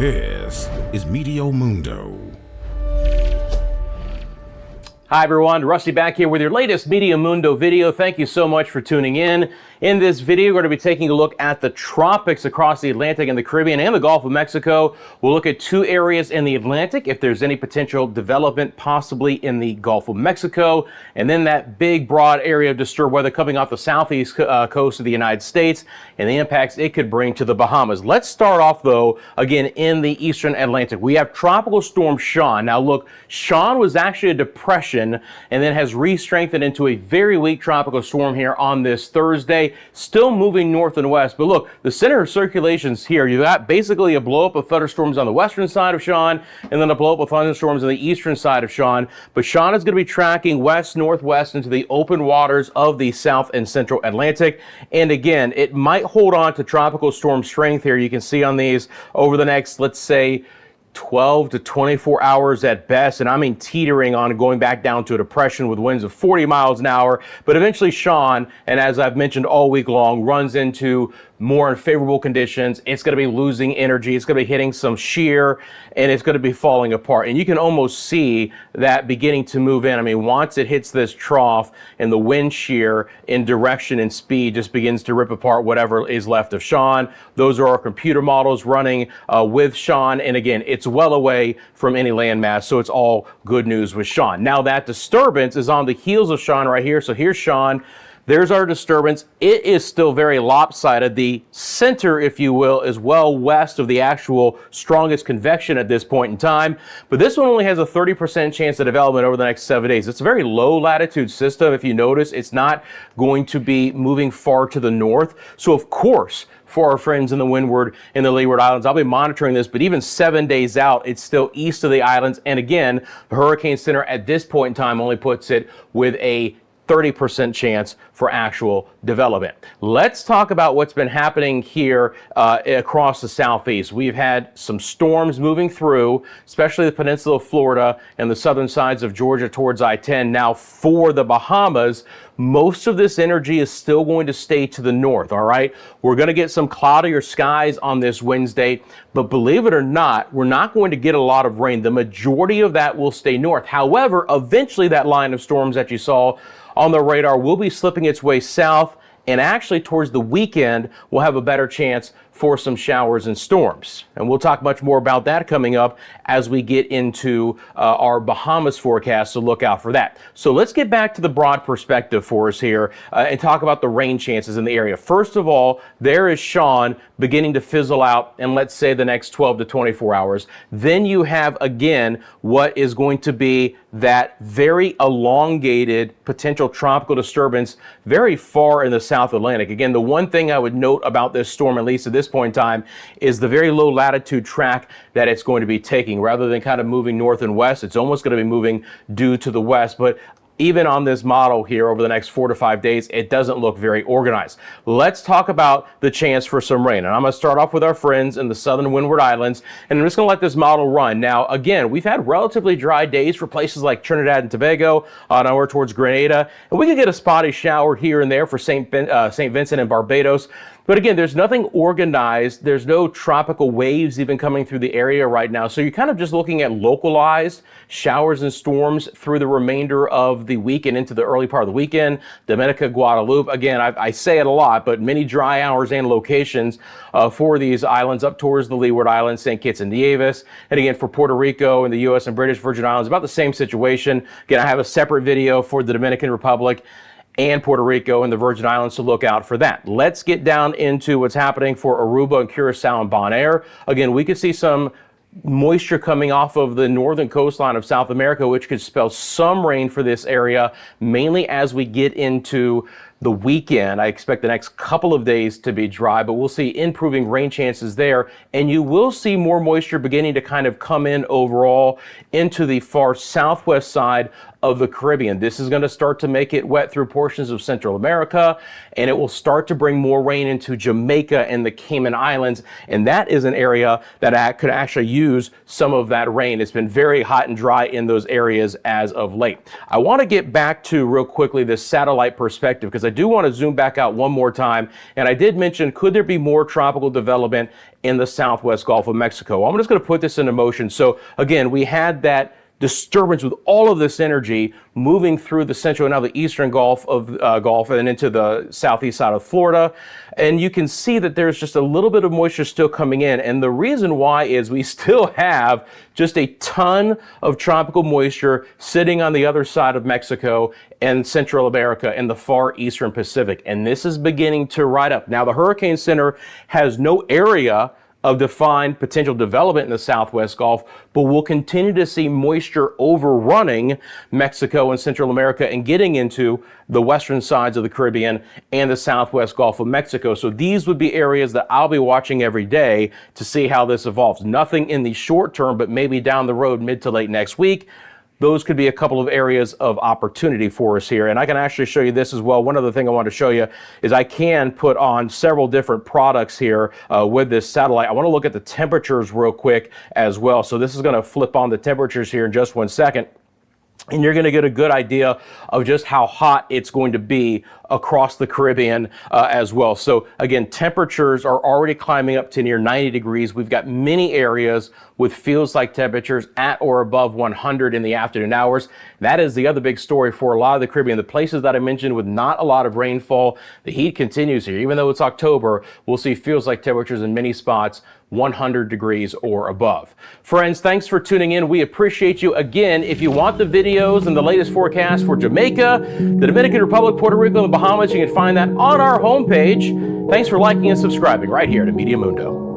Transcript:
This is Meteo Mundo. Hi everyone, Rusty back here with your latest Meteo Mundo video. Thank you so much for tuning in. In this video, we're going to be taking a look at the tropics across the Atlantic and the Caribbean and the Gulf of Mexico. We'll look at two areas in the Atlantic, if there's any potential development possibly in the Gulf of Mexico, and then that big broad area of disturbed weather coming off the southeast coast of the United States and the impacts it could bring to the Bahamas. Let's start off though, again, in the eastern Atlantic. We have Tropical Storm Sean. Now look, Sean was actually a depression and then has re-strengthened into a very weak tropical storm here on this Thursday, still moving north and west. But look, the center of circulation's here. You got basically a blow up of thunderstorms on the western side of Sean and then a blow up of thunderstorms on the eastern side of Sean. But Sean is going to be tracking west northwest into the open waters of the south and central Atlantic. And again, it might hold on to tropical storm strength here. You can see on these over the next, let's say, 12 to 24 hours at best, and I mean teetering on going back down to a depression with winds of 40 miles an hour. But eventually Sean, and as I've mentioned all week long, runs into more unfavorable conditions. It's going to be losing energy. It's going to be hitting some shear, and it's going to be falling apart. And you can almost see that beginning to move in. I mean, once it hits this trough and the wind shear in direction and speed just begins to rip apart whatever is left of Sean. Those are our computer models running with Sean. And again, it's well away from any landmass, so it's all good news with Sean. Now that disturbance is on the heels of Sean right here. So here's Sean. There's our disturbance. It is still very lopsided. The center, if you will, is well west of the actual strongest convection at this point in time. But this one only has a 30% chance of development over the next 7 days. It's a very low latitude system. If you notice, it's not going to be moving far to the north. So of course, for our friends in the Windward and the Leeward Islands, I'll be monitoring this, but even 7 days out, it's still east of the islands. And again, the Hurricane Center at this point in time only puts it with a 30% chance for actual development. Let's talk about what's been happening here across the southeast. We've had some storms moving through, especially the peninsula of Florida and the southern sides of Georgia towards I-10. Now for the Bahamas, most of this energy is still going to stay to the north, all right? We're going to get some cloudier skies on this Wednesday, but believe it or not, we're not going to get a lot of rain. The majority of that will stay north. However, eventually that line of storms that you saw on the radar will be slipping its way south, and actually towards the weekend we'll have a better chance for some showers and storms. And we'll talk much more about that coming up as we get into our Bahamas forecast, so look out for that. So let's get back to the broad perspective for us here and talk about the rain chances in the area. First of all, there is Sean beginning to fizzle out in, let's say, the next 12 to 24 hours. Then you have, again, what is going to be that very elongated potential tropical disturbance very far in the South Atlantic. Again, the one thing I would note about this storm, at least at this point in time, is the very low latitude track that it's going to be taking. Rather than kind of moving north and west, it's almost going to be moving due to the west. But even on this model here over the next 4 to 5 days, it doesn't look very organized. Let's talk about the chance for some rain. And I'm going to start off with our friends in the southern Windward Islands, and I'm just going to let this model run. Now, again, we've had relatively dry days for places like Trinidad and Tobago, nowhere towards Grenada, and we can get a spotty shower here and there for St. Vincent and Barbados. But again, there's nothing organized. There's no tropical waves even coming through the area right now. So you're kind of just looking at localized showers and storms through the remainder of the week and into the early part of the weekend. Dominica, Guadeloupe. Again, I say it a lot, but many dry hours and locations for these islands up towards the Leeward Islands, St. Kitts and Nevis. And again, for Puerto Rico and the U.S. and British Virgin Islands, about the same situation. Again, I have a separate video for the Dominican Republic and Puerto Rico and the Virgin Islands, to look out for that. Let's get down into what's happening for Aruba and Curacao and Bonaire. Again, we could see some moisture coming off of the northern coastline of South America, which could spell some rain for this area, mainly as we get into the weekend. I expect the next couple of days to be dry, but we'll see improving rain chances there. And you will see more moisture beginning to kind of come in overall into the far southwest side of the Caribbean. This is going to start to make it wet through portions of Central America, and it will start to bring more rain into Jamaica and the Cayman Islands. And that is an area that could actually use some of that rain. It's been very hot and dry in those areas as of late. I want to get back to real quickly this satellite perspective, because I do want to zoom back out one more time. And I did mention, could there be more tropical development in the southwest Gulf of Mexico? I'm just going to put this into motion. So again, we had that disturbance with all of this energy moving through the central and now the eastern Gulf and into the southeast side of Florida. And you can see that there's just a little bit of moisture still coming in. And the reason why is we still have just a ton of tropical moisture sitting on the other side of Mexico and Central America and the far eastern Pacific. And this is beginning to rise up. Now, the Hurricane Center has no area of defined potential development in the southwest Gulf, but we'll continue to see moisture overrunning Mexico and Central America and getting into the western sides of the Caribbean and the southwest Gulf of Mexico. So these would be areas that I'll be watching every day to see how this evolves. Nothing in the short term, but maybe down the road, mid to late next week, those could be a couple of areas of opportunity for us here. And I can actually show you this as well. One other thing I want to show you is I can put on several different products here with this satellite. I want to look at the temperatures real quick as well. So this is going to flip on the temperatures here in just 1 second. And you're going to get a good idea of just how hot it's going to be across the Caribbean as well. So again, temperatures are already climbing up to near 90 degrees. We've got many areas with feels like temperatures at or above 100 in the afternoon hours. That is the other big story for a lot of the Caribbean. The places that I mentioned with not a lot of rainfall, the heat continues here. Even though it's October, we'll see feels like temperatures in many spots 100 degrees or above. Friends, thanks for tuning in. We appreciate you. Again, if you want the videos and the latest forecast for Jamaica, the Dominican Republic, Puerto Rico, and the Bahamas, you can find that on our homepage. Thanks for liking and subscribing right here to Meteo Mundo.